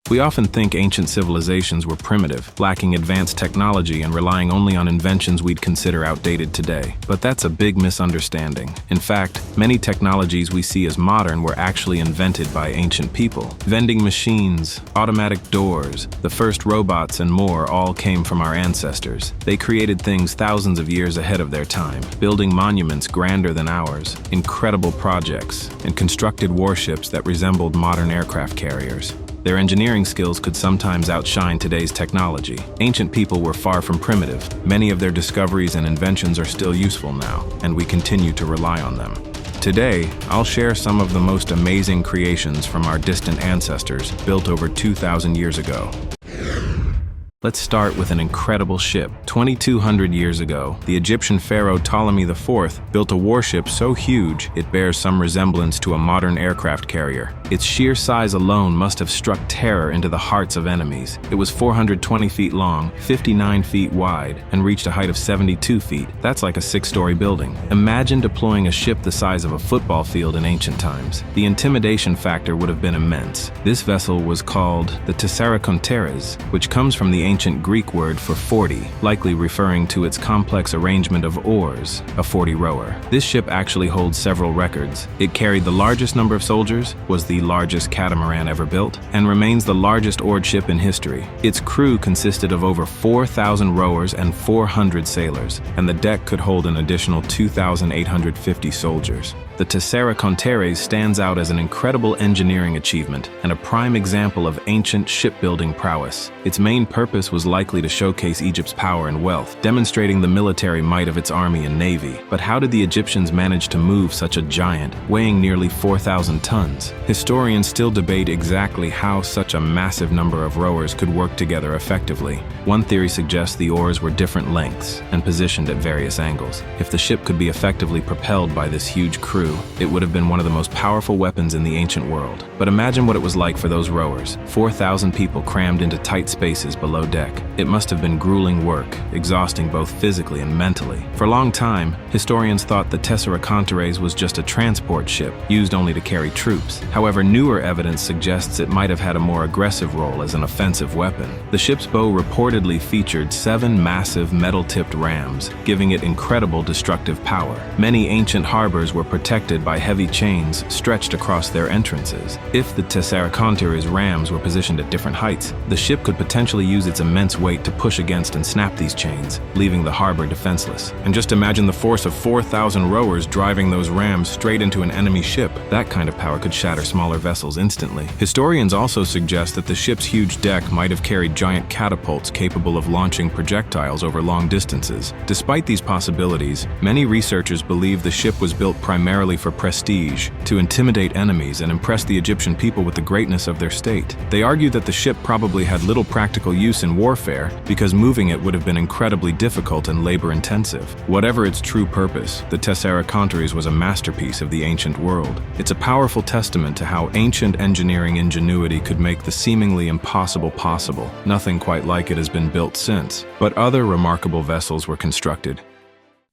We often think ancient civilizations were primitive, lacking advanced technology and relying only on inventions we'd consider outdated today. But that's a big misunderstanding. In fact, many technologies we see as modern were actually invented by ancient people. Vending machines, automatic doors, the first robots, and more all came from our ancestors. They created things thousands of years ahead of their time, building monuments grander than ours, incredible projects, and constructed warships that resembled modern aircraft carriers. Their engineering skills could sometimes outshine today's technology. Ancient people were far from primitive. Many of their discoveries and inventions are still useful now, and we continue to rely on them. Today, I'll share some of the most amazing creations from our distant ancestors, built over 2,000 years ago. Let's start with an incredible ship. 2,200 years ago, the Egyptian pharaoh Ptolemy IV built a warship so huge it bears some resemblance to a modern aircraft carrier. Its sheer size alone must have struck terror into the hearts of enemies. It was 420 feet long, 59 feet wide, and reached a height of 72 feet. That's like a 6-story building. Imagine deploying a ship the size of a football field in ancient times. The intimidation factor would have been immense. This vessel was called the Tessaraconteres, which comes from the ancient Greek word for 40, likely referring to its complex arrangement of oars, a 40-rower. This ship actually holds several records. It carried the largest number of soldiers, was the largest catamaran ever built, and remains the largest oared ship in history. Its crew consisted of over 4,000 rowers and 400 sailors, and the deck could hold an additional 2,850 soldiers. The Tessaraconteres stands out as an incredible engineering achievement and a prime example of ancient shipbuilding prowess. Its main purpose was likely to showcase Egypt's power and wealth, demonstrating the military might of its army and navy. But how did the Egyptians manage to move such a giant, weighing nearly 4,000 tons? Historians still debate exactly how such a massive number of rowers could work together effectively. One theory suggests the oars were different lengths and positioned at various angles. If the ship could be effectively propelled by this huge crew, it would have been one of the most powerful weapons in the ancient world. But imagine what it was like for those rowers, 4,000 people crammed into tight spaces below deck. It must have been grueling work, exhausting both physically and mentally. For a long time, historians thought the Tessaraconteres was just a transport ship, used only to carry troops. However, newer evidence suggests it might have had a more aggressive role as an offensive weapon. The ship's bow reportedly featured 7 massive metal-tipped rams, giving it incredible destructive power. Many ancient harbors were protected by heavy chains stretched across their entrances. If the Tessaraconteres rams were positioned at different heights, the ship could potentially use its immense weight to push against and snap these chains, leaving the harbor defenseless. And just imagine the force of 4,000 rowers driving those rams straight into an enemy ship. That kind of power could shatter smaller vessels instantly. Historians also suggest that the ship's huge deck might have carried giant catapults capable of launching projectiles over long distances. Despite these possibilities, many researchers believe the ship was built primarily for prestige, to intimidate enemies and impress the Egyptian people with the greatness of their state. They argue that the ship probably had little practical use in warfare because moving it would have been incredibly difficult and labor-intensive. Whatever its true purpose, the Tessaraconteres was a masterpiece of the ancient world. It's a powerful testament to how ancient engineering ingenuity could make the seemingly impossible possible. Nothing quite like it has been built since, but other remarkable vessels were constructed.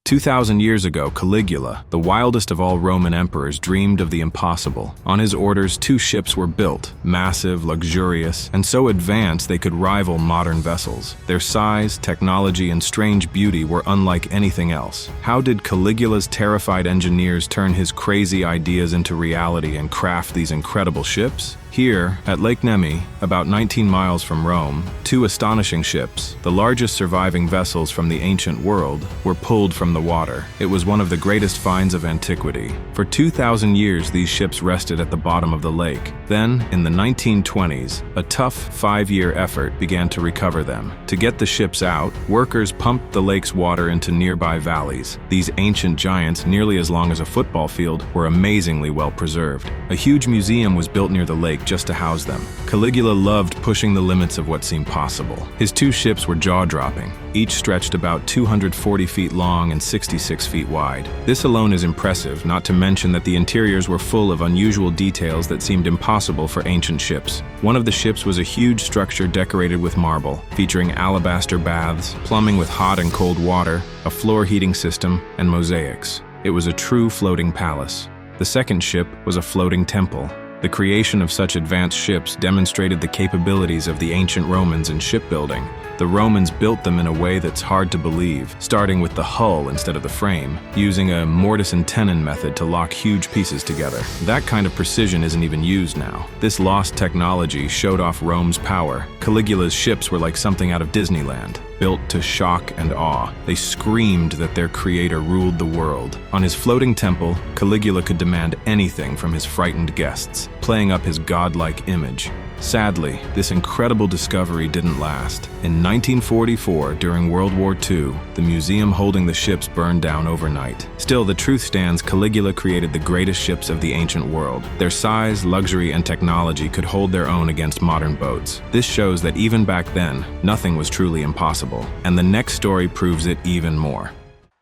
2,000 years ago, Caligula, the wildest of all Roman emperors, dreamed of the impossible. On his orders, 2 ships were built, massive, luxurious, and so advanced they could rival modern vessels. Their size, technology, and strange beauty were unlike anything else. How did Caligula's terrified engineers turn his crazy ideas into reality and craft these incredible ships? Here, at Lake Nemi, about 19 miles from Rome, 2 astonishing ships, the largest surviving vessels from the ancient world, were pulled from the water. It was one of the greatest finds of antiquity. For 2,000 years, these ships rested at the bottom of the lake. Then, in the 1920s, a tough 5-year effort began to recover them. To get the ships out, workers pumped the lake's water into nearby valleys. These ancient giants, nearly as long as a football field, were amazingly well preserved. A huge museum was built near the lake just to house them. Caligula loved pushing the limits of what seemed possible. His 2 ships were jaw-dropping. Each stretched about 240 feet long and 66 feet wide. This alone is impressive, not to mention that the interiors were full of unusual details that seemed impossible for ancient ships. One of the ships was a huge structure decorated with marble, featuring alabaster baths, plumbing with hot and cold water, a floor heating system, and mosaics. It was a true floating palace. The second ship was a floating temple. The creation of such advanced ships demonstrated the capabilities of the ancient Romans in shipbuilding. The Romans built them in a way that's hard to believe, starting with the hull instead of the frame, using a mortise and tenon method to lock huge pieces together. That kind of precision isn't even used now. This lost technology showed off Rome's power. Caligula's ships were like something out of Disneyland, built to shock and awe. They screamed that their creator ruled the world. On his floating temple, Caligula could demand anything from his frightened guests, playing up his godlike image. Sadly, this incredible discovery didn't last. In 1944, during World War II, the museum holding the ships burned down overnight. Still, the truth stands, Caligula created the greatest ships of the ancient world. Their size, luxury, and technology could hold their own against modern boats. This shows that even back then, nothing was truly impossible. And the next story proves it even more.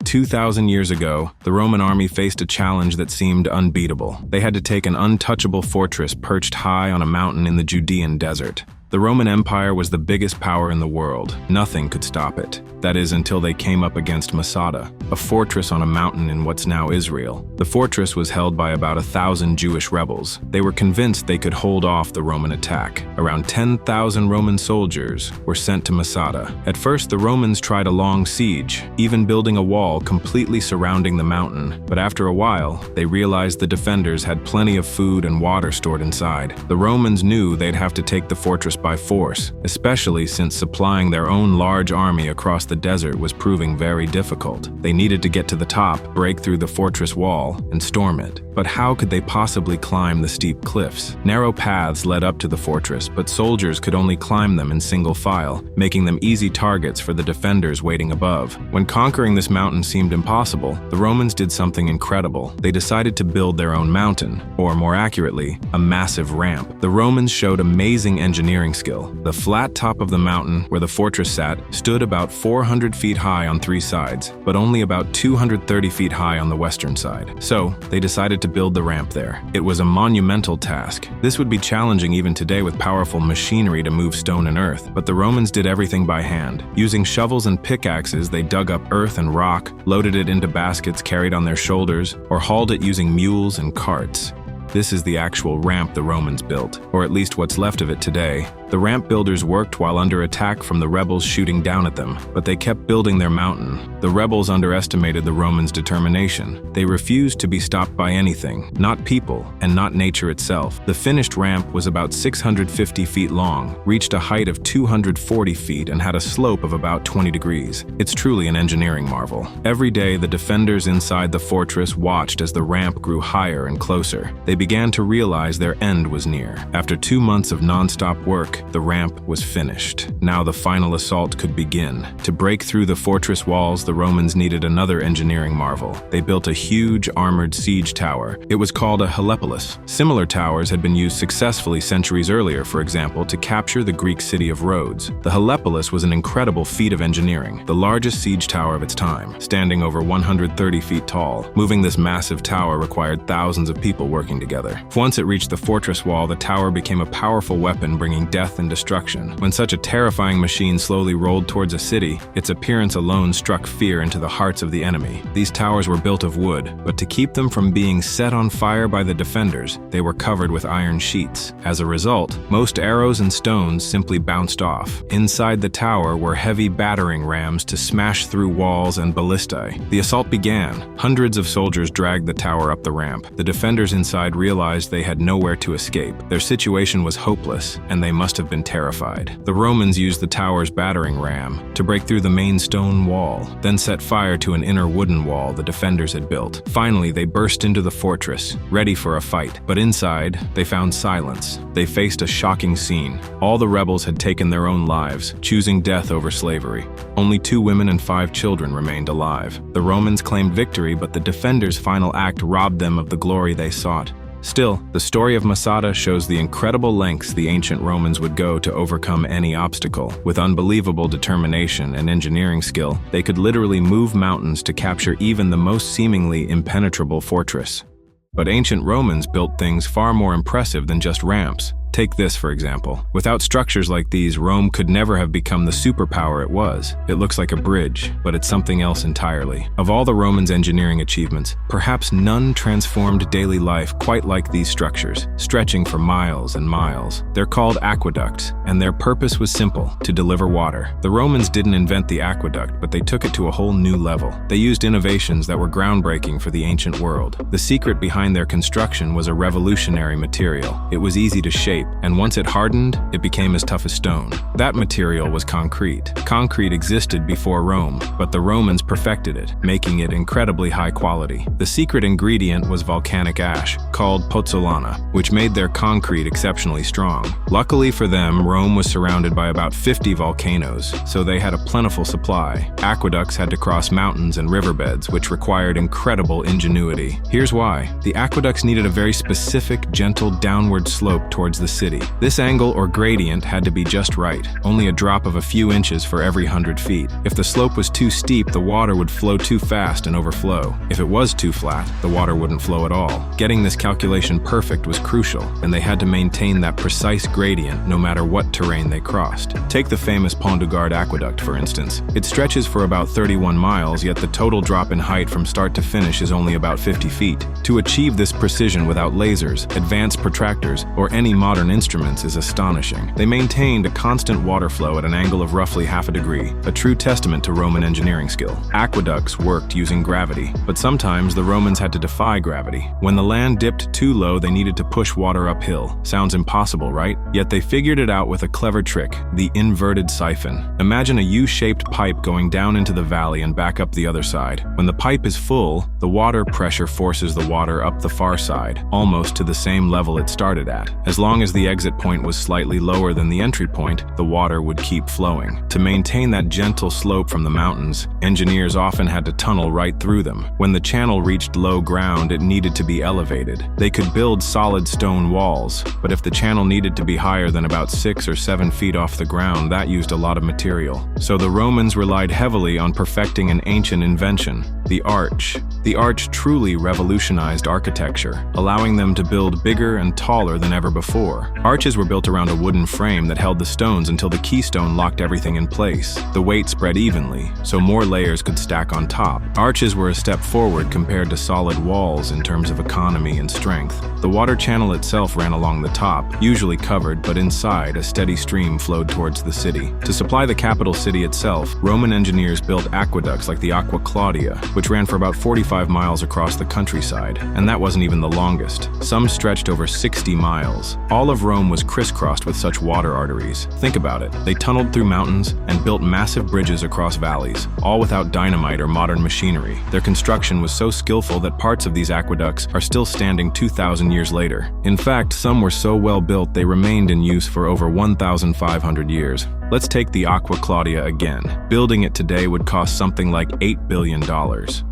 2,000 years ago, the Roman army faced a challenge that seemed unbeatable. They had to take an untouchable fortress perched high on a mountain in the Judean desert. The Roman Empire was the biggest power in the world. Nothing could stop it. That is, until they came up against Masada, a fortress on a mountain in what's now Israel. The fortress was held by about 1,000 Jewish rebels. They were convinced they could hold off the Roman attack. Around 10,000 Roman soldiers were sent to Masada. At first, the Romans tried a long siege, even building a wall completely surrounding the mountain. But after a while, they realized the defenders had plenty of food and water stored inside. The Romans knew they'd have to take the fortress by force, especially since supplying their own large army across the desert was proving very difficult. They needed to get to the top, break through the fortress wall, and storm it. But how could they possibly climb the steep cliffs? Narrow paths led up to the fortress, but soldiers could only climb them in single file, making them easy targets for the defenders waiting above. When conquering this mountain seemed impossible, the Romans did something incredible. They decided to build their own mountain, or more accurately, a massive ramp. The Romans showed amazing engineering skill. The flat top of the mountain, where the fortress sat, stood about 400 feet high on 3 sides, but only about 230 feet high on the western side. So, they decided to build the ramp there. It was a monumental task. This would be challenging even today with powerful machinery to move stone and earth, but the Romans did everything by hand. Using shovels and pickaxes, they dug up earth and rock, loaded it into baskets carried on their shoulders, or hauled it using mules and carts. This is the actual ramp the Romans built, or at least what's left of it today. The ramp builders worked while under attack from the rebels shooting down at them, but they kept building their mountain. The rebels underestimated the Romans' determination. They refused to be stopped by anything, not people, and not nature itself. The finished ramp was about 650 feet long, reached a height of 240 feet, and had a slope of about 20 degrees. It's truly an engineering marvel. Every day, the defenders inside the fortress watched as the ramp grew higher and closer. They began to realize their end was near. After 2 months of non-stop work, the ramp was finished. Now the final assault could begin. To break through the fortress walls, the Romans needed another engineering marvel. They built a huge armored siege tower. It was called a Helepolis. Similar towers had been used successfully centuries earlier, for example, to capture the Greek city of Rhodes. The Helepolis was an incredible feat of engineering, the largest siege tower of its time, standing over 130 feet tall. Moving this massive tower required thousands of people working together. Once it reached the fortress wall, the tower became a powerful weapon, bringing death and destruction. When such a terrifying machine slowly rolled towards a city, its appearance alone struck fear into the hearts of the enemy. These towers were built of wood, but to keep them from being set on fire by the defenders, they were covered with iron sheets. As a result, most arrows and stones simply bounced off. Inside the tower were heavy battering rams to smash through walls and ballistae. The assault began. Hundreds of soldiers dragged the tower up the ramp. The defenders inside realized they had nowhere to escape. Their situation was hopeless, and they must have been terrified. The Romans used the tower's battering ram to break through the main stone wall, then set fire to an inner wooden wall the defenders had built. Finally, they burst into the fortress, ready for a fight. But inside, they found silence. They faced a shocking scene. All the rebels had taken their own lives, choosing death over slavery. Only 2 women and 5 children remained alive. The Romans claimed victory, but the defenders' final act robbed them of the glory they sought. Still, the story of Masada shows the incredible lengths the ancient Romans would go to overcome any obstacle. With unbelievable determination and engineering skill, they could literally move mountains to capture even the most seemingly impenetrable fortress. But ancient Romans built things far more impressive than just ramps. Take this, for example. Without structures like these, Rome could never have become the superpower it was. It looks like a bridge, but it's something else entirely. Of all the Romans' engineering achievements, perhaps none transformed daily life quite like these structures, stretching for miles and miles. They're called aqueducts, and their purpose was simple: to deliver water. The Romans didn't invent the aqueduct, but they took it to a whole new level. They used innovations that were groundbreaking for the ancient world. The secret behind their construction was a revolutionary material. It was easy to shape, and once it hardened, it became as tough as stone. That material was concrete. Concrete existed before Rome, but the Romans perfected it, making it incredibly high quality. The secret ingredient was volcanic ash, called pozzolana, which made their concrete exceptionally strong. Luckily for them, Rome was surrounded by about 50 volcanoes, so they had a plentiful supply. Aqueducts had to cross mountains and riverbeds, which required incredible ingenuity. Here's why. The aqueducts needed a very specific, gentle downward slope towards the city. This angle or gradient had to be just right, only a drop of a few inches for every 100 feet. If the slope was too steep, the water would flow too fast and overflow. If it was too flat, the water wouldn't flow at all. Getting this calculation perfect was crucial, and they had to maintain that precise gradient no matter what terrain they crossed. Take the famous Pont du Gard aqueduct, for instance. It stretches for about 31 miles, yet the total drop in height from start to finish is only about 50 feet. To achieve this precision without lasers, advanced protractors, or any modern instruments is astonishing. They maintained a constant water flow at an angle of roughly half a degree, a true testament to Roman engineering skill. Aqueducts worked using gravity, but sometimes the Romans had to defy gravity. When the land dipped too low, they needed to push water uphill. Sounds impossible, right? Yet they figured it out with a clever trick: the inverted siphon. Imagine a U-shaped pipe going down into the valley and back up the other side. When the pipe is full, the water pressure forces the water up the far side, almost to the same level it started at. As long as the exit point was slightly lower than the entry point, the water would keep flowing. To maintain that gentle slope from the mountains, engineers often had to tunnel right through them. When the channel reached low ground, it needed to be elevated. They could build solid stone walls, but if the channel needed to be higher than about 6 or 7 feet off the ground, that used a lot of material. So the Romans relied heavily on perfecting an ancient invention: the arch. The arch truly revolutionized architecture, allowing them to build bigger and taller than ever before. Arches were built around a wooden frame that held the stones until the keystone locked everything in place. The weight spread evenly, so more layers could stack on top. Arches were a step forward compared to solid walls in terms of economy and strength. The water channel itself ran along the top, usually covered, but inside, a steady stream flowed towards the city. To supply the capital city itself, Roman engineers built aqueducts like the Aqua Claudia, which ran for about 45 miles across the countryside, and that wasn't even the longest. Some stretched over 60 miles. All of Rome was crisscrossed with such water arteries. Think about it. They tunneled through mountains and built massive bridges across valleys, all without dynamite or modern machinery. Their construction was so skillful that parts of these aqueducts are still standing 2,000 years later. In fact, some were so well built they remained in use for over 1,500 years. Let's take the Aqua Claudia again. Building it today would cost something like $8 billion.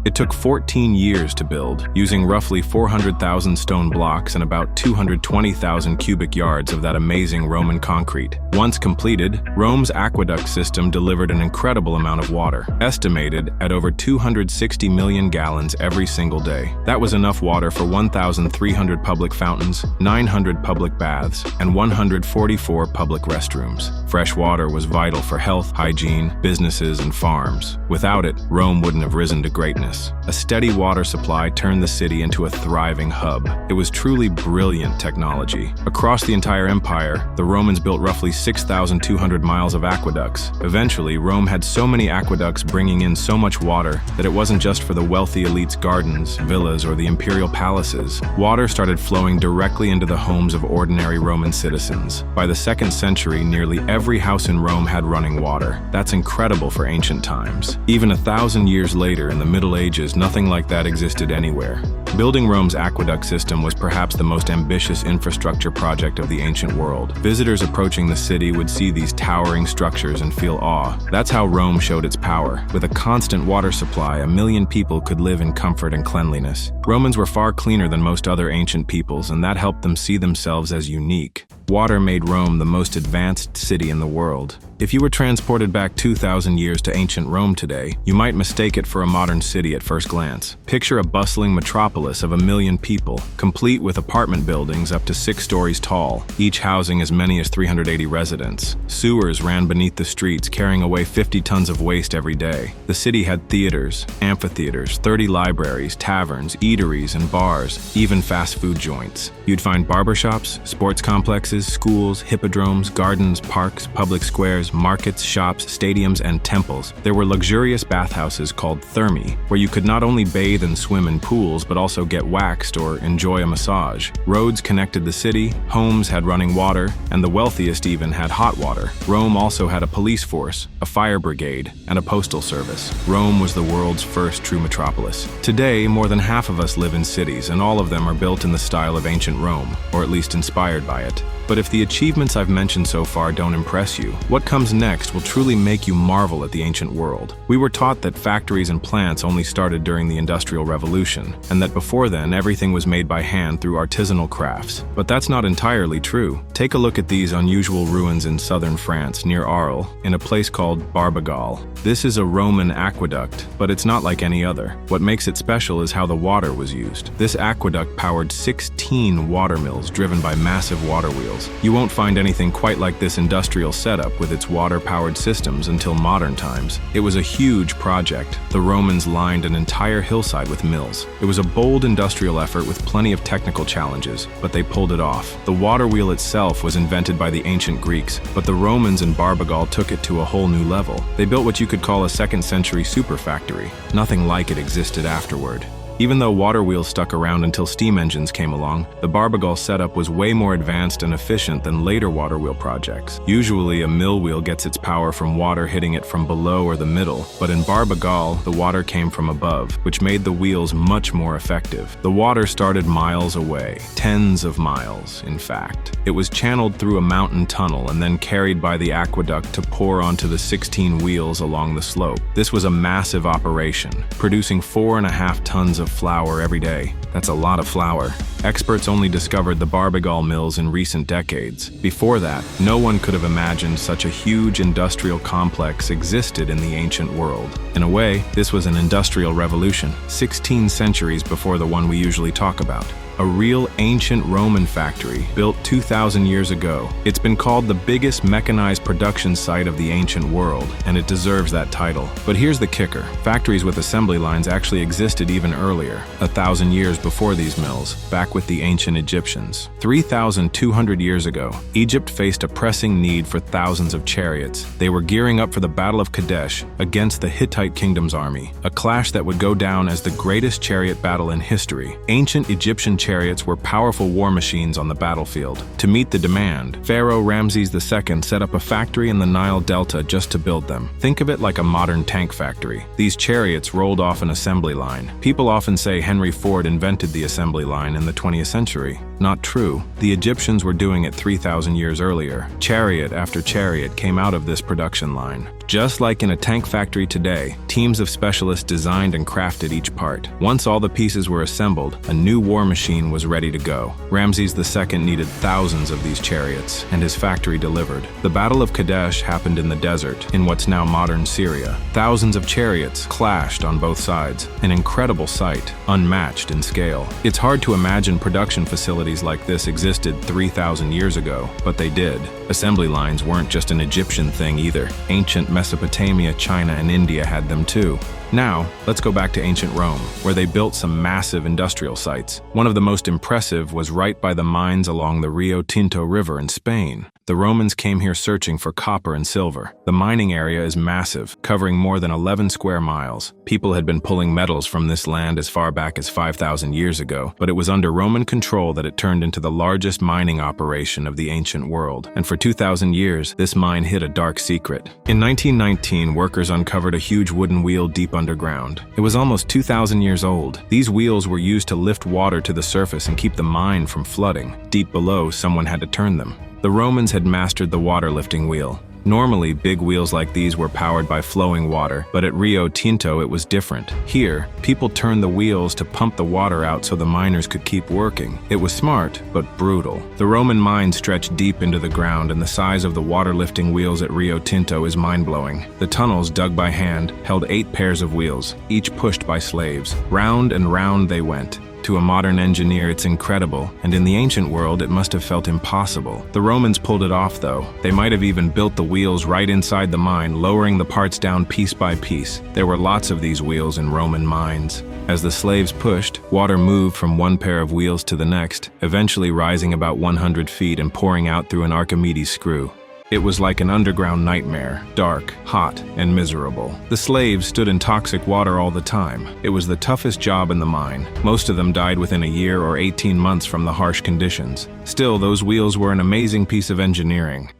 It took 14 years to build, using roughly 400,000 stone blocks and about 220,000 cubic yards of that amazing Roman concrete. Once completed, Rome's aqueduct system delivered an incredible amount of water, estimated at over 260 million gallons every single day. That was enough water for 1,300 public fountains, 900 public baths, and 144 public restrooms. Fresh water was vital for health, hygiene, businesses, and farms. Without it, Rome wouldn't have risen to greatness. A steady water supply turned the city into a thriving hub. It was truly brilliant technology. Across the entire empire, the Romans built roughly 6,200 miles of aqueducts. Eventually, Rome had so many aqueducts bringing in so much water that it wasn't just for the wealthy elite's gardens, villas, or the imperial palaces. Water started flowing directly into the homes of ordinary Roman citizens. By the 2nd century, nearly every house in Rome had running water. That's incredible for ancient times. Even 1,000 years later, in the Middle Ages, nothing like that existed anywhere. Building Rome's aqueduct system was perhaps the most ambitious infrastructure project of the ancient world. Visitors approaching the city would see these towering structures and feel awe. That's how Rome showed its power. With a constant water supply, 1 million people could live in comfort and cleanliness. Romans were far cleaner than most other ancient peoples, and that helped them see themselves as unique. Water made Rome the most advanced city in the world. If you were transported back 2,000 years to ancient Rome today, you might mistake it for a modern city at first glance. Picture a bustling metropolis metropolis of 1 million people, complete with apartment buildings up to 6 stories tall, each housing as many as 380 residents. Sewers ran beneath the streets, carrying away 50 tons of waste every day. The city had theaters, amphitheaters, 30 libraries, taverns, eateries, and bars, even fast food joints. You'd find barbershops, sports complexes, schools, hippodromes, gardens, parks, public squares, markets, shops, stadiums, and temples. There were luxurious bathhouses called thermi, where you could not only bathe and swim in pools, but also get waxed or enjoy a massage. Roads connected the city, homes had running water, and the wealthiest even had hot water. Rome also had a police force, a fire brigade, and a postal service. Rome was the world's first true metropolis. Today, more than half of us live in cities, and all of them are built in the style of ancient Rome, or at least inspired by it. But if the achievements I've mentioned so far don't impress you, what comes next will truly make you marvel at the ancient world. We were taught that factories and plants only started during the Industrial Revolution, and that before then everything was made by hand through artisanal crafts. But that's not entirely true. Take a look at these unusual ruins in southern France, near Arles, in a place called Barbagal. This is a Roman aqueduct, but it's not like any other. What makes it special is how the water was used. This aqueduct powered 16 water mills driven by massive water wheels. You won't find anything quite like this industrial setup with its water-powered systems until modern times. It was a huge project. The Romans lined an entire hillside with mills. It was a bold industrial effort with plenty of technical challenges, but they pulled it off. The water wheel itself was invented by the ancient Greeks, but the Romans in Barbagal took it to a whole new level. They built what you could call a 2nd century super factory. Nothing like it existed afterward. Even though water wheels stuck around until steam engines came along, the Barbagal setup was way more advanced and efficient than later water wheel projects. Usually, a mill wheel gets its power from water hitting it from below or the middle, but in Barbagal, the water came from above, which made the wheels much more effective. The water started miles away, tens of miles, in fact. It was channeled through a mountain tunnel and then carried by the aqueduct to pour onto the 16 wheels along the slope. This was a massive operation, producing 4.5 tons of flour every day. That's a lot of flour. Experts only discovered the Barbagal mills in recent decades. Before that, no one could have imagined such a huge industrial complex existed in the ancient world. In a way, this was an industrial revolution, 16 centuries before the one we usually talk about. A real ancient Roman factory built 2,000 years ago. It's been called the biggest mechanized production site of the ancient world, and it deserves that title. But here's the kicker. Factories with assembly lines actually existed even earlier, 1,000 years before these mills, back with the ancient Egyptians. 3,200 years ago, Egypt faced a pressing need for thousands of chariots. They were gearing up for the Battle of Kadesh against the Hittite kingdom's army, a clash that would go down as the greatest chariot battle in history. Ancient Egyptian chariots were powerful war machines on the battlefield. To meet the demand, Pharaoh Ramses II set up a factory in the Nile Delta just to build them. Think of it like a modern tank factory. These chariots rolled off an assembly line. People often say Henry Ford invented the assembly line in the 20th century. Not true. The Egyptians were doing it 3,000 years earlier. Chariot after chariot came out of this production line. Just like in a tank factory today, teams of specialists designed and crafted each part. Once all the pieces were assembled, a new war machine was ready to go. Ramses II needed thousands of these chariots, and his factory delivered. The Battle of Kadesh happened in the desert, in what's now modern Syria. Thousands of chariots clashed on both sides. An incredible sight, unmatched in scale. It's hard to imagine production facilities like this existed 3,000 years ago, but they did. Assembly lines weren't just an Egyptian thing either. Ancient Mesopotamia, China, and India had them too. Now, let's go back to ancient Rome, where they built some massive industrial sites. One of the most impressive was right by the mines along the Rio Tinto River in Spain. The Romans came here searching for copper and silver. The mining area is massive, covering more than 11 square miles. People had been pulling metals from this land as far back as 5,000 years ago, but it was under Roman control that it turned into the largest mining operation of the ancient world. And for 2,000 years, this mine hid a dark secret. In 1919, workers uncovered a huge wooden wheel deep underground. It was almost 2,000 years old. These wheels were used to lift water to the surface and keep the mine from flooding. Deep below, someone had to turn them. The Romans had mastered the water lifting wheel. Normally, big wheels like these were powered by flowing water, but at Rio Tinto it was different. Here, people turned the wheels to pump the water out so the miners could keep working. It was smart, but brutal. The Roman mine stretched deep into the ground, and the size of the water-lifting wheels at Rio Tinto is mind-blowing. The tunnels, dug by hand, held 8 pairs of wheels, each pushed by slaves. Round and round they went. To a modern engineer, it's incredible, and in the ancient world, it must have felt impossible. The Romans pulled it off, though. They might have even built the wheels right inside the mine, lowering the parts down piece by piece. There were lots of these wheels in Roman mines. As the slaves pushed, water moved from one pair of wheels to the next, eventually rising about 100 feet and pouring out through an Archimedes screw. It was like an underground nightmare, dark, hot, and miserable. The slaves stood in toxic water all the time. It was the toughest job in the mine. Most of them died within a year or 18 months from the harsh conditions. Still, those wheels were an amazing piece of engineering.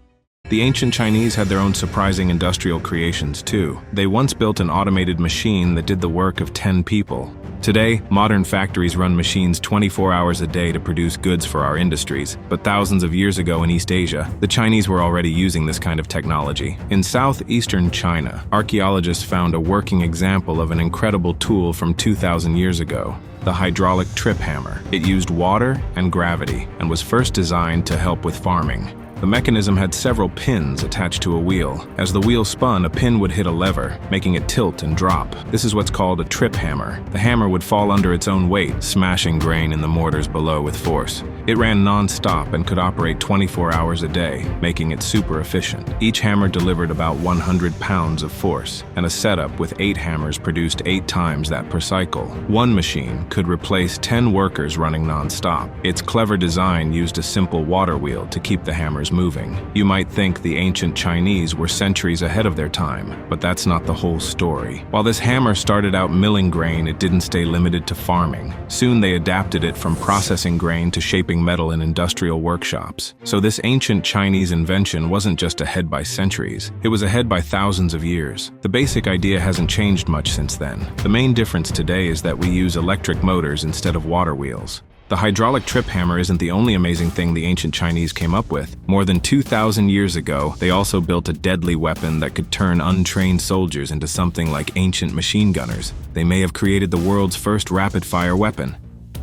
The ancient Chinese had their own surprising industrial creations, too. They once built an automated machine that did the work of 10 people. Today, modern factories run machines 24 hours a day to produce goods for our industries, but thousands of years ago in East Asia, the Chinese were already using this kind of technology. In southeastern China, archaeologists found a working example of an incredible tool from 2,000 years ago, the hydraulic trip hammer. It used water and gravity and was first designed to help with farming. The mechanism had several pins attached to a wheel. As the wheel spun, a pin would hit a lever, making it tilt and drop. This is what's called a trip hammer. The hammer would fall under its own weight, smashing grain in the mortars below with force. It ran non-stop and could operate 24 hours a day, making it super efficient. Each hammer delivered about 100 pounds of force, and a setup with 8 hammers produced 8 times that per cycle. One machine could replace 10 workers running non-stop. Its clever design used a simple water wheel to keep the hammers moving. You might think the ancient Chinese were centuries ahead of their time, but that's not the whole story. While this hammer started out milling grain, it didn't stay limited to farming. Soon they adapted it from processing grain to shaping metal in industrial workshops. So this ancient Chinese invention wasn't just ahead by centuries, it was ahead by thousands of years. The basic idea hasn't changed much since then. The main difference today is that we use electric motors instead of water wheels. The hydraulic trip hammer isn't the only amazing thing the ancient Chinese came up with. More than 2,000 years ago, they also built a deadly weapon that could turn untrained soldiers into something like ancient machine gunners. They may have created the world's first rapid-fire weapon.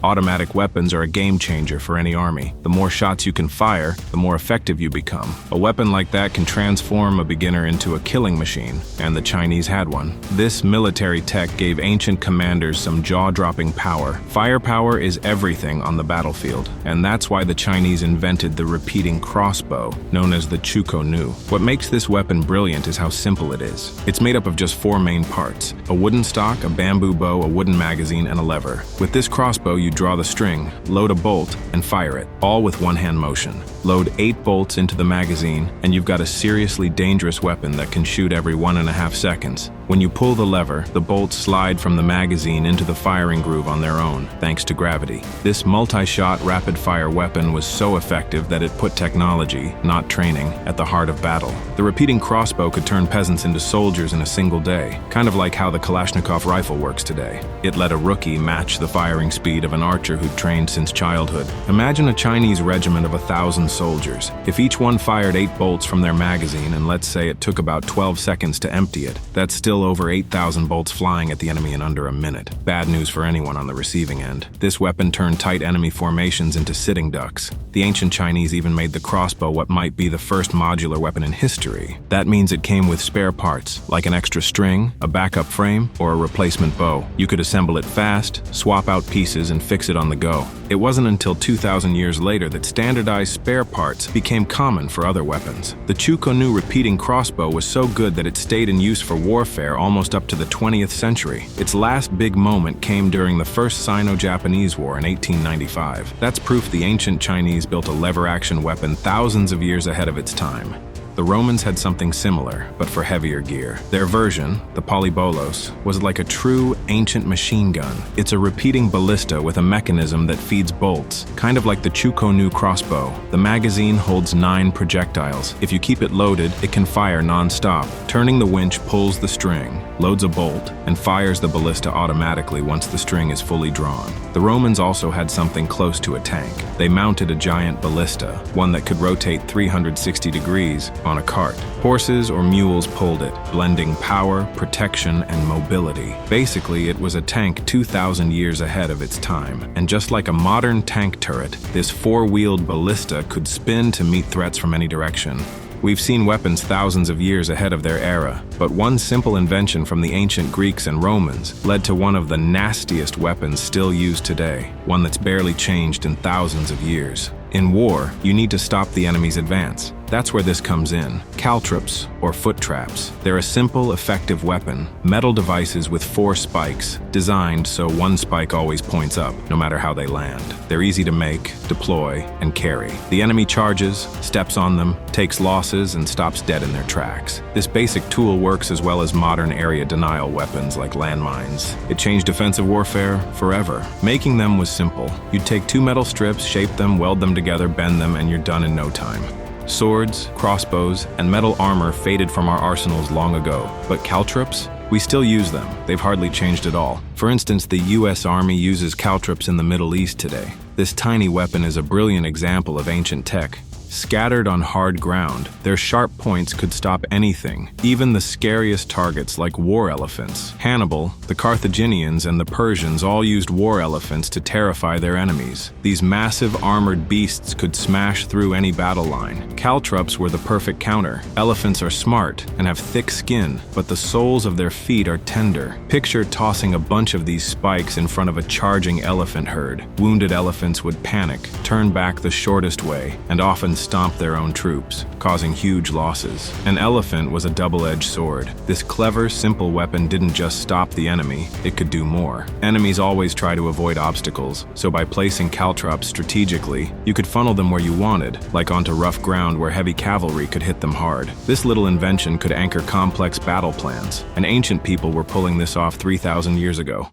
Automatic weapons are a game changer for any army. The more shots you can fire, the more effective you become. A weapon like that can transform a beginner into a killing machine, and the Chinese had one. This military tech gave ancient commanders some jaw-dropping power. Firepower is everything on the battlefield, and that's why the Chinese invented the repeating crossbow, known as the Chukon. What makes this weapon brilliant is how simple it is. It's made up of just 4 main parts: a wooden stock, a bamboo bow, a wooden magazine, and a lever. With this crossbow, you draw the string, load a bolt, and fire it, all with one-hand motion. Load 8 bolts into the magazine, and you've got a seriously dangerous weapon that can shoot every 1.5 seconds. When you pull the lever, the bolts slide from the magazine into the firing groove on their own, thanks to gravity. This multi-shot, rapid-fire weapon was so effective that it put technology, not training, at the heart of battle. The repeating crossbow could turn peasants into soldiers in a single day, kind of like how the Kalashnikov rifle works today. It let a rookie match the firing speed of an archer who'd trained since childhood. Imagine a Chinese regiment of 1,000 soldiers. If each one fired 8 bolts from their magazine, and let's say it took about 12 seconds to empty it, that's still over 8,000 bolts flying at the enemy in under a minute. Bad news for anyone on the receiving end. This weapon turned tight enemy formations into sitting ducks. The ancient Chinese even made the crossbow what might be the first modular weapon in history. That means it came with spare parts, like an extra string, a backup frame, or a replacement bow. You could assemble it fast, swap out pieces, and fix it on the go. It wasn't until 2,000 years later that standardized spare parts became common for other weapons. The Chukon repeating crossbow was so good that it stayed in use for warfare almost up to the 20th century. Its last big moment came during the First Sino-Japanese War in 1895. That's proof the ancient Chinese built a lever-action weapon thousands of years ahead of its time. The Romans had something similar, but for heavier gear. Their version, the Polybolos, was like a true ancient machine gun. It's a repeating ballista with a mechanism that feeds bolts, kind of like the Chukon crossbow. The magazine holds 9 projectiles. If you keep it loaded, it can fire non-stop. Turning the winch pulls the string, loads a bolt, and fires the ballista automatically once the string is fully drawn. The Romans also had something close to a tank. They mounted a giant ballista, one that could rotate 360 degrees, on a cart. Horses or mules pulled it, blending power, protection, and mobility. Basically, it was a tank 2,000 years ahead of its time. And just like a modern tank turret, this 4-wheeled ballista could spin to meet threats from any direction. We've seen weapons thousands of years ahead of their era, but one simple invention from the ancient Greeks and Romans led to one of the nastiest weapons still used today, one that's barely changed in thousands of years. In war, you need to stop the enemy's advance. That's where this comes in. Caltrops, or foot traps. They're a simple, effective weapon, metal devices with 4 spikes, designed so one spike always points up, no matter how they land. They're easy to make, deploy, and carry. The enemy charges, steps on them, takes losses, and stops dead in their tracks. This basic tool works as well as modern area denial weapons like landmines. It changed defensive warfare forever. Making them was simple. You'd take 2 metal strips, shape them, weld them together, bend them, and you're done in no time. Swords, crossbows, and metal armor faded from our arsenals long ago, but caltrops? We still use them. They've hardly changed at all. For instance, the US Army uses caltrops in the Middle East today. This tiny weapon is a brilliant example of ancient tech. Scattered on hard ground, their sharp points could stop anything, even the scariest targets like war elephants. Hannibal, the Carthaginians, and the Persians all used war elephants to terrify their enemies. These massive armored beasts could smash through any battle line. Caltrops were the perfect counter. Elephants are smart and have thick skin, but the soles of their feet are tender. Picture tossing a bunch of these spikes in front of a charging elephant herd. Wounded elephants would panic, turn back the shortest way, and often stomp their own troops, causing huge losses. An elephant was a double-edged sword. This clever, simple weapon didn't just stop the enemy, it could do more. Enemies always try to avoid obstacles, so by placing caltrops strategically, you could funnel them where you wanted, like onto rough ground where heavy cavalry could hit them hard. This little invention could anchor complex battle plans, and ancient people were pulling this off 3,000 years ago.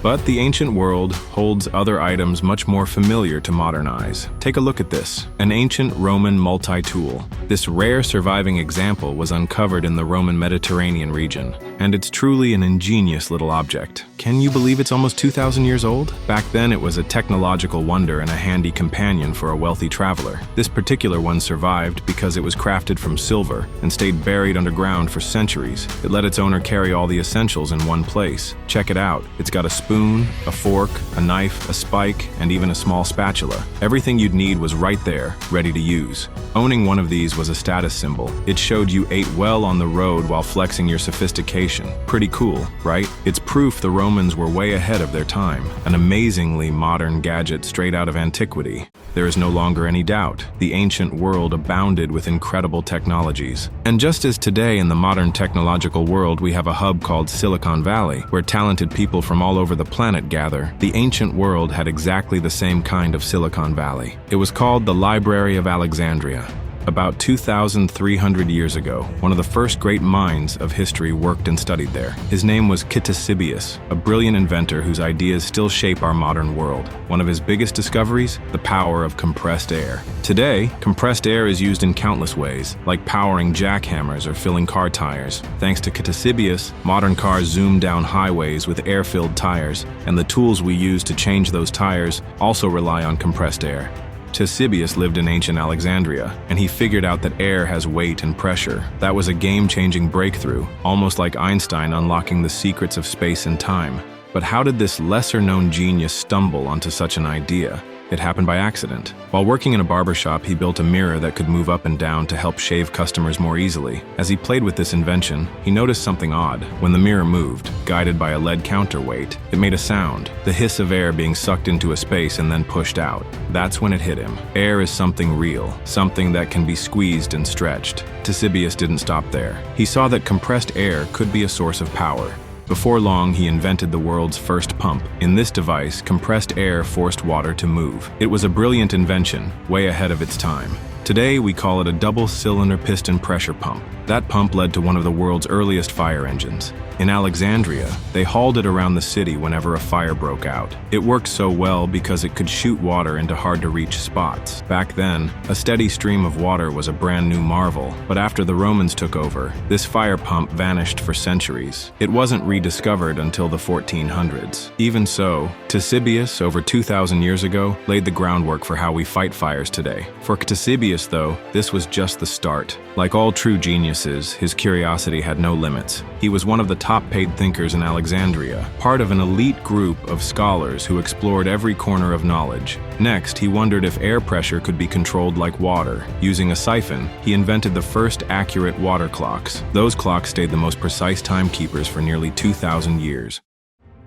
But the ancient world holds other items much more familiar to modern eyes. Take a look at this, an ancient Roman multitool. This rare surviving example was uncovered in the Roman Mediterranean region, and it's truly an ingenious little object. Can you believe it's almost 2,000 years old? Back then it was a technological wonder and a handy companion for a wealthy traveler. This particular one survived because it was crafted from silver and stayed buried underground for centuries. It let its owner carry all the essentials in one place. Check it out, it's got a spoon, a fork, a knife, a spike, and even a small spatula. Everything you'd need was right there, ready to use. Owning one of these was a status symbol. It showed you ate well on the road while flexing your sophistication. Pretty cool, right? It's proof the Romans were way ahead of their time. An amazingly modern gadget straight out of antiquity. There is no longer any doubt. The ancient world abounded with incredible technologies. And just as today in the modern technological world we have a hub called Silicon Valley, where talented people from all over the planet gather, the ancient world had exactly the same kind of Silicon Valley. It was called the Library of Alexandria. About 2,300 years ago, one of the first great minds of history worked and studied there. His name was Ctesibius, a brilliant inventor whose ideas still shape our modern world. One of his biggest discoveries, the power of compressed air. Today, compressed air is used in countless ways, like powering jackhammers or filling car tires. Thanks to Ctesibius, modern cars zoom down highways with air-filled tires, and the tools we use to change those tires also rely on compressed air. Ctesibius lived in ancient Alexandria, and he figured out that air has weight and pressure. That was a game-changing breakthrough, almost like Einstein unlocking the secrets of space and time. But how did this lesser-known genius stumble onto such an idea? It happened by accident. While working in a barbershop, he built a mirror that could move up and down to help shave customers more easily. As he played with this invention, he noticed something odd. When the mirror moved, guided by a lead counterweight, it made a sound, the hiss of air being sucked into a space and then pushed out. That's when it hit him. Air is something real, something that can be squeezed and stretched. Ctesibius didn't stop there. He saw that compressed air could be a source of power. Before long, he invented the world's first pump. In this device, compressed air forced water to move. It was a brilliant invention, way ahead of its time. Today, we call it a double-cylinder piston pressure pump. That pump led to one of the world's earliest fire engines. In Alexandria, they hauled it around the city whenever a fire broke out. It worked so well because it could shoot water into hard-to-reach spots. Back then, a steady stream of water was a brand new marvel, but after the Romans took over, this fire pump vanished for centuries. It wasn't rediscovered until the 1400s. Even so, Ctesibius, over 2,000 years ago, laid the groundwork for how we fight fires today. For Ctesibius Ctesibius, though, this was just the start. Like all true geniuses, his curiosity had no limits. He was one of the top-paid thinkers in Alexandria, part of an elite group of scholars who explored every corner of knowledge. Next, he wondered if air pressure could be controlled like water. Using a siphon, he invented the first accurate water clocks. Those clocks stayed the most precise timekeepers for nearly 2,000 years.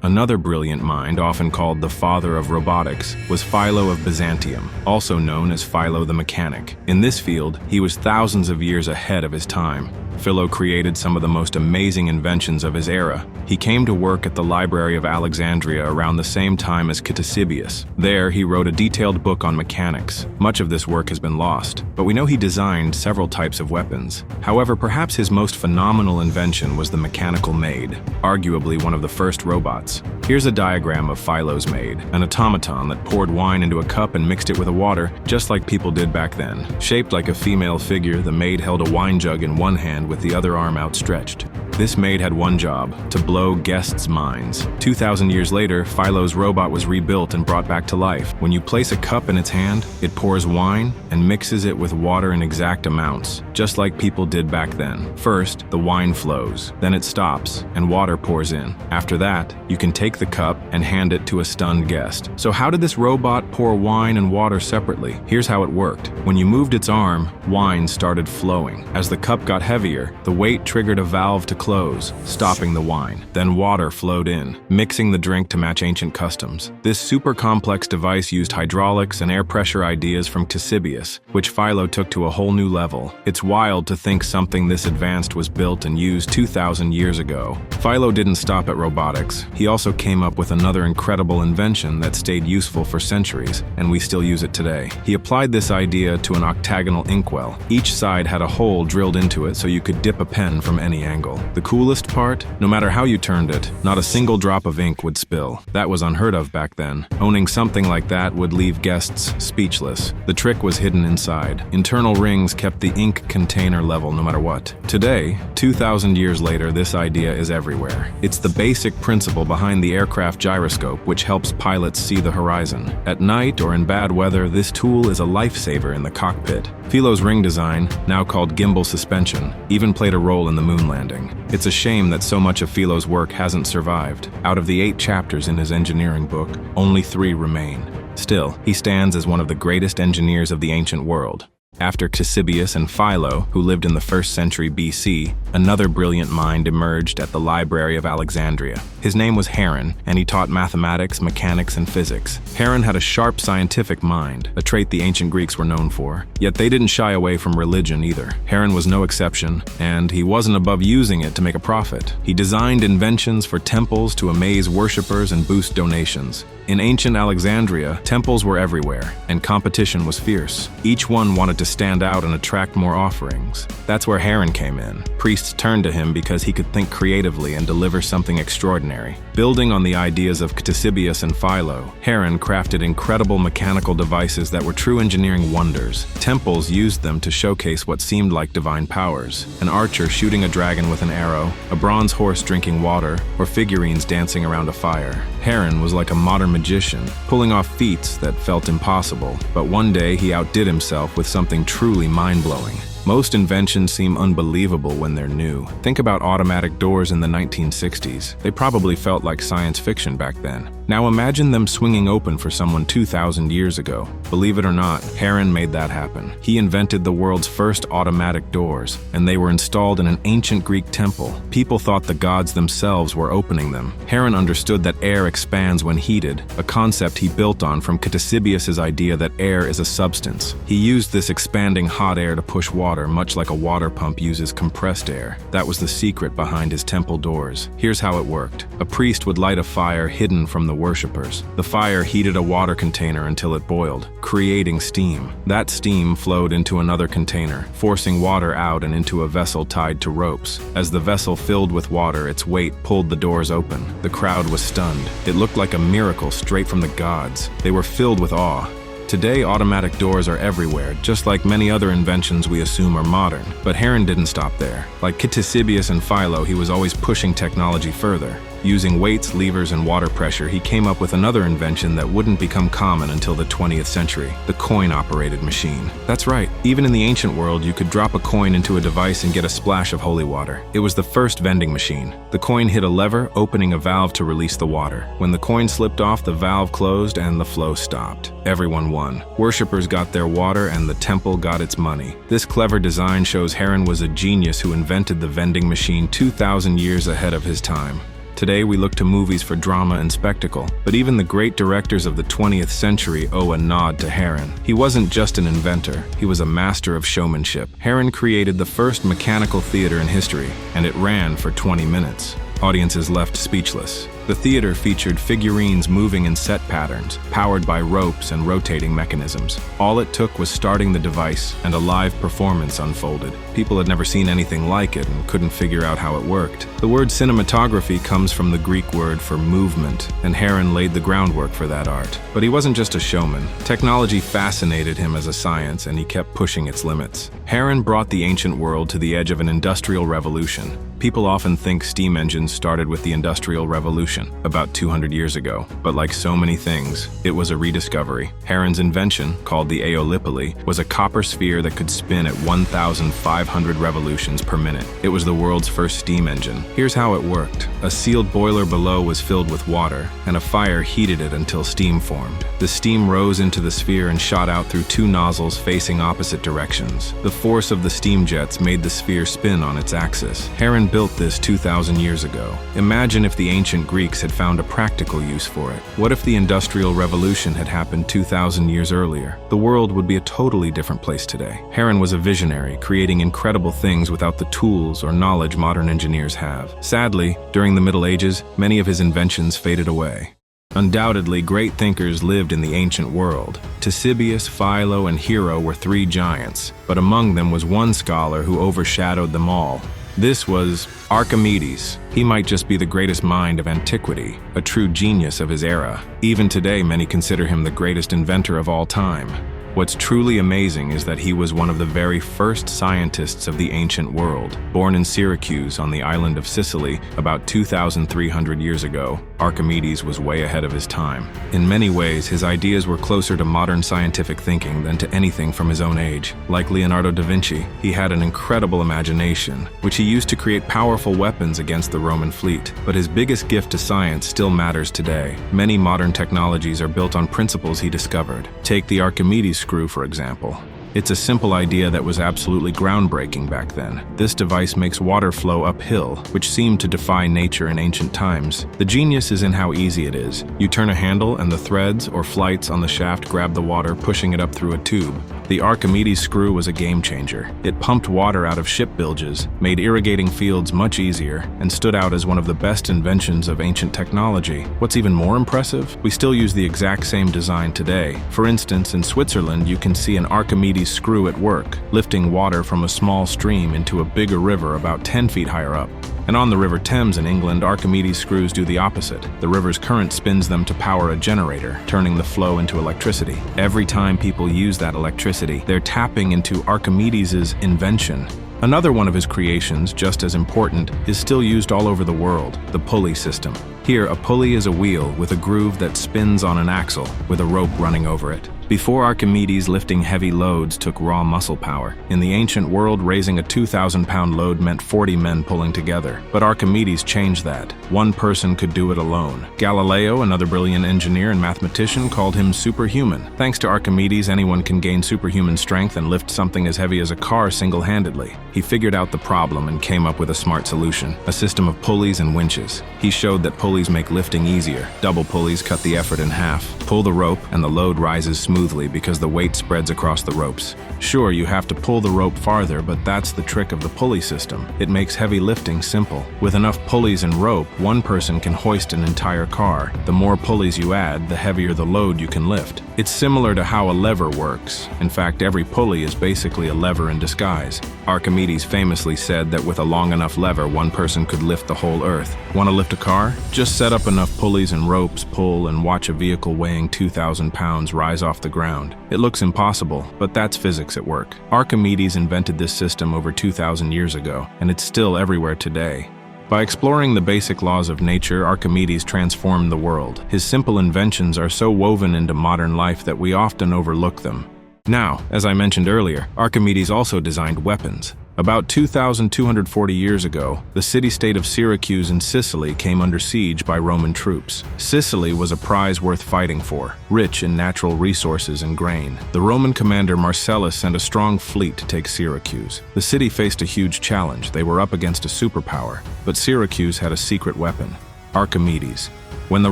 Another brilliant mind, often called the father of robotics, was Philo of Byzantium, also known as Philo the Mechanic. In this field, he was thousands of years ahead of his time. Philo created some of the most amazing inventions of his era. He came to work at the Library of Alexandria around the same time as Ctesibius. There, he wrote a detailed book on mechanics. Much of this work has been lost, but we know he designed several types of weapons. However, perhaps his most phenomenal invention was the Mechanical Maid, arguably one of the first robots. Here's a diagram of Philo's maid, an automaton that poured wine into a cup and mixed it with water, just like people did back then. Shaped like a female figure, the maid held a wine jug in one hand with the other arm outstretched. This maid had one job: to blow guests' minds. 2,000 years later, Philo's robot was rebuilt and brought back to life. When you place a cup in its hand, it pours wine and mixes it with water in exact amounts, just like people did back then. First, the wine flows, then it stops, and water pours in. After that, you can take the cup and hand it to a stunned guest. So how did this robot pour wine and water separately? Here's how it worked. When you moved its arm, wine started flowing. As the cup got heavier, the weight triggered a valve to close, stopping the wine. Then water flowed in, mixing the drink to match ancient customs. This super complex device used hydraulics and air pressure ideas from Ctesibius, which Philo took to a whole new level. It's wild to think something this advanced was built and used 2,000 years ago. Philo didn't stop at robotics. He also came up with another incredible invention that stayed useful for centuries, and we still use it today. He applied this idea to an octagonal inkwell. Each side had a hole drilled into it so you could dip a pen from any angle. The coolest part? No matter how you turned it, not a single drop of ink would spill. That was unheard of back then. Owning something like that would leave guests speechless. The trick was hidden inside. Internal rings kept the ink container level no matter what. Today, 2,000 years later, this idea is everywhere. It's the basic principle behind the aircraft gyroscope, which helps pilots see the horizon. At night or in bad weather, this tool is a lifesaver in the cockpit. Philo's ring design, now called gimbal suspension, even played a role in the moon landing. It's a shame that so much of Philo's work hasn't survived. Out of the 8 chapters in his engineering book, only 3 remain. Still, he stands as one of the greatest engineers of the ancient world. After Ctesibius and Philo, who lived in the 1st century BC, another brilliant mind emerged at the Library of Alexandria. His name was Haron, and he taught mathematics, mechanics, and physics. Haron had a sharp scientific mind, a trait the ancient Greeks were known for. Yet they didn't shy away from religion either. Haron was no exception, and he wasn't above using it to make a profit. He designed inventions for temples to amaze worshippers and boost donations. In ancient Alexandria, temples were everywhere, and competition was fierce. Each one wanted to stand out and attract more offerings. That's where Haron came in. Priests turned to him because he could think creatively and deliver something extraordinary. Building on the ideas of Ctesibius and Philo, Haron crafted incredible mechanical devices that were true engineering wonders. Temples used them to showcase what seemed like divine powers: an archer shooting a dragon with an arrow, a bronze horse drinking water, or figurines dancing around a fire. Haron was like a modern magician, pulling off feats that felt impossible. But one day he outdid himself with something truly mind-blowing. Most inventions seem unbelievable when they're new. Think about automatic doors in the 1960s. They probably felt like science fiction back then. Now imagine them swinging open for someone 2,000 years ago. Believe it or not, Haron made that happen. He invented the world's first automatic doors, and they were installed in an ancient Greek temple. People thought the gods themselves were opening them. Haron understood that air expands when heated, a concept he built on from Ctesibius's idea that air is a substance. He used this expanding hot air to push water, much like a water pump uses compressed air. That was the secret behind his temple doors. Here's how it worked. A priest would light a fire hidden from the worshippers. The fire heated a water container until it boiled, creating steam. That steam flowed into another container, forcing water out and into a vessel tied to ropes. As the vessel filled with water, its weight pulled the doors open. The crowd was stunned. It looked like a miracle straight from the gods. They were filled with awe. Today, automatic doors are everywhere, just like many other inventions we assume are modern. But Haron didn't stop there. Like Ctesibius and Philo, he was always pushing technology further. Using weights, levers, and water pressure, he came up with another invention that wouldn't become common until the 20th century, the coin-operated machine. That's right, even in the ancient world, you could drop a coin into a device and get a splash of holy water. It was the first vending machine. The coin hit a lever, opening a valve to release the water. When the coin slipped off, the valve closed and the flow stopped. Everyone won. Worshippers got their water and the temple got its money. This clever design shows Haron was a genius who invented the vending machine 2,000 years ahead of his time. Today we look to movies for drama and spectacle, but even the great directors of the 20th century owe a nod to Haron. He wasn't just an inventor, he was a master of showmanship. Haron created the first mechanical theater in history, and it ran for 20 minutes. Audiences left speechless. The theater featured figurines moving in set patterns, powered by ropes and rotating mechanisms. All it took was starting the device, and a live performance unfolded. People had never seen anything like it and couldn't figure out how it worked. The word cinematography comes from the Greek word for movement, and Haron laid the groundwork for that art. But he wasn't just a showman. Technology fascinated him as a science, and he kept pushing its limits. Haron brought the ancient world to the edge of an industrial revolution. People often think steam engines started with the Industrial Revolution, about 200 years ago. But like so many things, it was a rediscovery. Haron's invention, called the Aeolipile, was a copper sphere that could spin at 1,500 revolutions per minute. It was the world's first steam engine. Here's how it worked. A sealed boiler below was filled with water, and a fire heated it until steam formed. The steam rose into the sphere and shot out through two nozzles facing opposite directions. The force of the steam jets made the sphere spin on its axis. Haron built this 2,000 years ago. Imagine if the ancient Greeks had found a practical use for it. What if the Industrial Revolution had happened 2,000 years earlier? The world would be a totally different place today. Haron was a visionary, creating incredible things without the tools or knowledge modern engineers have. Sadly, during the Middle Ages, many of his inventions faded away. Undoubtedly, great thinkers lived in the ancient world. Ctesibius, Philo, and Hero were three giants, but among them was one scholar who overshadowed them all. This was Archimedes. He might just be the greatest mind of antiquity, a true genius of his era. Even today, many consider him the greatest inventor of all time. What's truly amazing is that he was one of the very first scientists of the ancient world. Born in Syracuse on the island of Sicily about 2,300 years ago, Archimedes was way ahead of his time. In many ways, his ideas were closer to modern scientific thinking than to anything from his own age. Like Leonardo da Vinci, he had an incredible imagination, which he used to create powerful weapons against the Roman fleet. But his biggest gift to science still matters today. Many modern technologies are built on principles he discovered. Take the Archimedes screw, for example. It's a simple idea that was absolutely groundbreaking back then. This device makes water flow uphill, which seemed to defy nature in ancient times. The genius is in how easy it is. You turn a handle and the threads or flights on the shaft grab the water, pushing it up through a tube. The Archimedes screw was a game changer. It pumped water out of ship bilges, made irrigating fields much easier, and stood out as one of the best inventions of ancient technology. What's even more impressive? We still use the exact same design today. For instance, in Switzerland, you can see an Archimedes screw at work, lifting water from a small stream into a bigger river about 10 feet higher up. And on the River Thames in England, Archimedes screws do the opposite. The river's current spins them to power a generator, turning the flow into electricity. Every time people use that electricity, they're tapping into Archimedes' invention. Another one of his creations, just as important, is still used all over the world, the pulley system. Here, a pulley is a wheel with a groove that spins on an axle, with a rope running over it. Before Archimedes, lifting heavy loads took raw muscle power. In the ancient world, raising a 2,000-pound load meant 40 men pulling together. But Archimedes changed that. One person could do it alone. Galileo, another brilliant engineer and mathematician, called him superhuman. Thanks to Archimedes, anyone can gain superhuman strength and lift something as heavy as a car single-handedly. He figured out the problem and came up with a smart solution, a system of pulleys and winches. He showed that pulleys make lifting easier. Double pulleys cut the effort in half. Pull the rope and the load rises smoothly because the weight spreads across the ropes. Sure, you have to pull the rope farther, but that's the trick of the pulley system. It makes heavy lifting simple. With enough pulleys and rope, one person can hoist an entire car. The more pulleys you add, the heavier the load you can lift. It's similar to how a lever works. In fact, every pulley is basically a lever in disguise. Archimedes famously said that with a long enough lever, one person could lift the whole earth. Want to lift a car? Just set up enough pulleys and ropes, pull, and watch a vehicle weighing 2,000 pounds rise off the ground. It looks impossible, but that's physics at work. Archimedes invented this system over 2,000 years ago, and it's still everywhere today. By exploring the basic laws of nature, Archimedes transformed the world. His simple inventions are so woven into modern life that we often overlook them. Now, as I mentioned earlier, Archimedes also designed weapons. About 2,240 years ago, the city-state of Syracuse in Sicily came under siege by Roman troops. Sicily was a prize worth fighting for, rich in natural resources and grain. The Roman commander Marcellus sent a strong fleet to take Syracuse. The city faced a huge challenge. They were up against a superpower, but Syracuse had a secret weapon: Archimedes. When the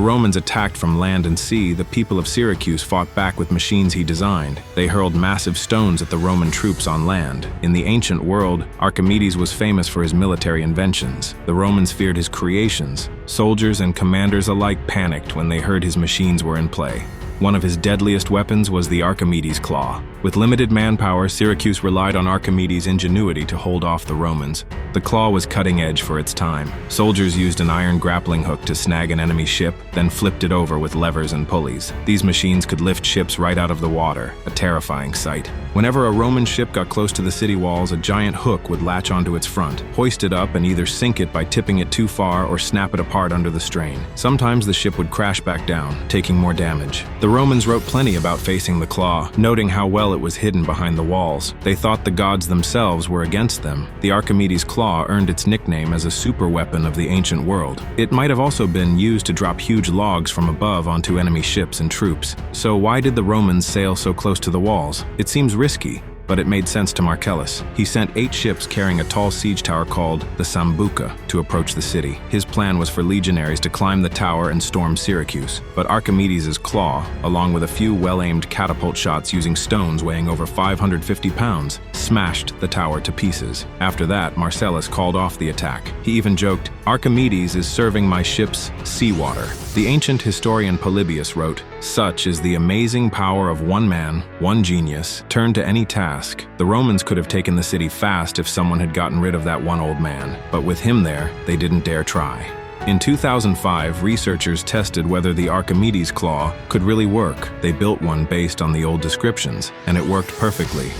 Romans attacked from land and sea, the people of Syracuse fought back with machines he designed. They hurled massive stones at the Roman troops on land. In the ancient world, Archimedes was famous for his military inventions. The Romans feared his creations. Soldiers and commanders alike panicked when they heard his machines were in play. One of his deadliest weapons was the Archimedes claw. With limited manpower, Syracuse relied on Archimedes' ingenuity to hold off the Romans. The claw was cutting edge for its time. Soldiers used an iron grappling hook to snag an enemy ship, then flipped it over with levers and pulleys. These machines could lift ships right out of the water, a terrifying sight. Whenever a Roman ship got close to the city walls, a giant hook would latch onto its front, hoist it up, and either sink it by tipping it too far or snap it apart under the strain. Sometimes the ship would crash back down, taking more damage. The Romans wrote plenty about facing the claw, noting how well it was hidden behind the walls. They thought the gods themselves were against them. The Archimedes claw earned its nickname as a super weapon of the ancient world. It might have also been used to drop huge logs from above onto enemy ships and troops. So why did the Romans sail so close to the walls? It seems risky, but it made sense to Marcellus. He sent 8 ships carrying a tall siege tower called the Sambuca to approach the city. His plan was for legionaries to climb the tower and storm Syracuse. But Archimedes' claw, along with a few well-aimed catapult shots using stones weighing over 550 pounds, smashed the tower to pieces. After that, Marcellus called off the attack. He even joked, "Archimedes is serving my ships seawater." The ancient historian Polybios wrote, "Such is the amazing power of one man, one genius, turned to any task. The Romans could have taken the city fast if someone had gotten rid of that one old man, but with him there, they didn't dare try." In 2005, researchers tested whether the Archimedes claw could really work. They built one based on the old descriptions, and it worked perfectly.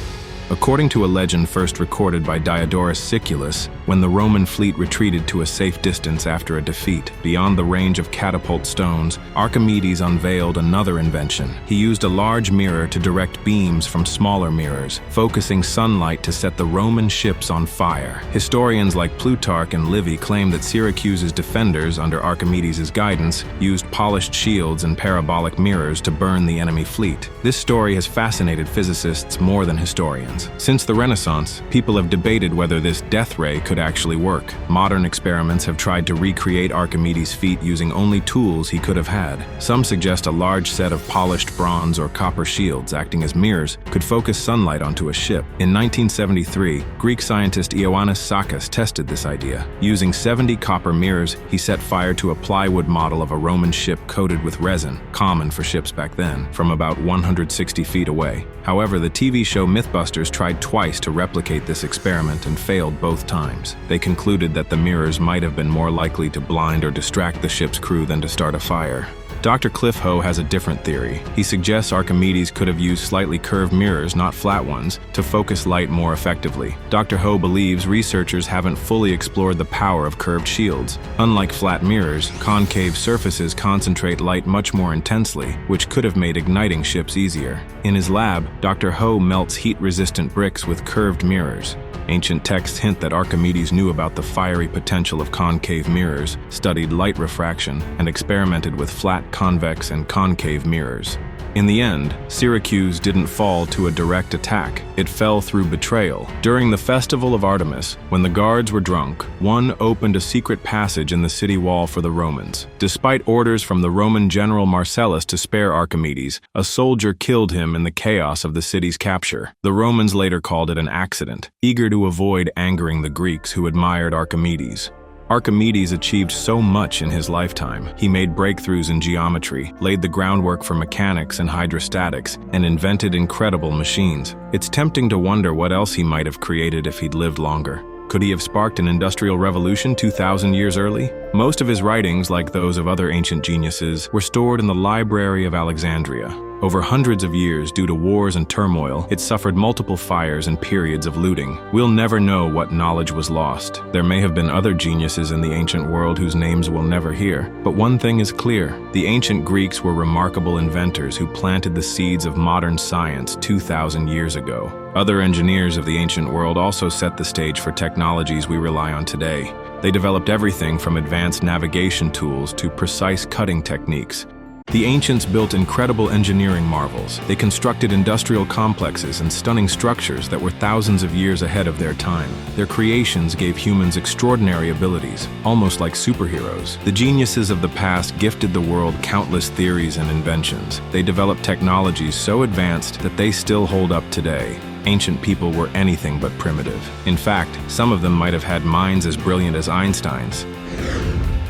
According to a legend first recorded by Diodorus Siculus, when the Roman fleet retreated to a safe distance after a defeat, beyond the range of catapult stones, Archimedes unveiled another invention. He used a large mirror to direct beams from smaller mirrors, focusing sunlight to set the Roman ships on fire. Historians like Plutarch and Livy claim that Syracuse's defenders, under Archimedes' guidance, used polished shields and parabolic mirrors to burn the enemy fleet. This story has fascinated physicists more than historians. Since the Renaissance, people have debated whether this death ray could actually work. Modern experiments have tried to recreate Archimedes' feat using only tools he could have had. Some suggest a large set of polished bronze or copper shields acting as mirrors could focus sunlight onto a ship. In 1973, Greek scientist Ioannis Sakis tested this idea. Using 70 copper mirrors, he set fire to a plywood model of a Roman ship coated with resin, common for ships back then, from about 160 feet away. However, the TV show Mythbusters tried twice to replicate this experiment and failed both times. They concluded that the mirrors might have been more likely to blind or distract the ship's crew than to start a fire. Dr. Cliff Ho has a different theory. He suggests Archimedes could have used slightly curved mirrors, not flat ones, to focus light more effectively. Dr. Ho believes researchers haven't fully explored the power of curved shields. Unlike flat mirrors, concave surfaces concentrate light much more intensely, which could have made igniting ships easier. In his lab, Dr. Ho melts heat-resistant bricks with curved mirrors. Ancient texts hint that Archimedes knew about the fiery potential of concave mirrors, studied light refraction, and experimented with flat, convex, and concave mirrors. In the end, Syracuse didn't fall to a direct attack. It fell through betrayal. During the festival of Artemis, when the guards were drunk, one opened a secret passage in the city wall for the Romans. Despite orders from the Roman general Marcellus to spare Archimedes, a soldier killed him in the chaos of the city's capture. The Romans later called it an accident, eager to avoid angering the Greeks who admired Archimedes. Archimedes achieved so much in his lifetime. He made breakthroughs in geometry, laid the groundwork for mechanics and hydrostatics, and invented incredible machines. It's tempting to wonder what else he might have created if he'd lived longer. Could he have sparked an industrial revolution 2,000 years early? Most of his writings, like those of other ancient geniuses, were stored in the Library of Alexandria. Over hundreds of years, due to wars and turmoil, it suffered multiple fires and periods of looting. We'll never know what knowledge was lost. There may have been other geniuses in the ancient world whose names we'll never hear. But one thing is clear: the ancient Greeks were remarkable inventors who planted the seeds of modern science 2,000 years ago. Other engineers of the ancient world also set the stage for technologies we rely on today. They developed everything from advanced navigation tools to precise cutting techniques. The ancients built incredible engineering marvels. They constructed industrial complexes and stunning structures that were thousands of years ahead of their time. Their creations gave humans extraordinary abilities, almost like superheroes. The geniuses of the past gifted the world countless theories and inventions. They developed technologies so advanced that they still hold up today. Ancient people were anything but primitive. In fact, some of them might have had minds as brilliant as Einstein's.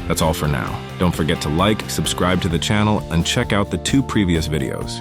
That's all for now. Don't forget to like, subscribe to the channel, and check out the 2 previous videos.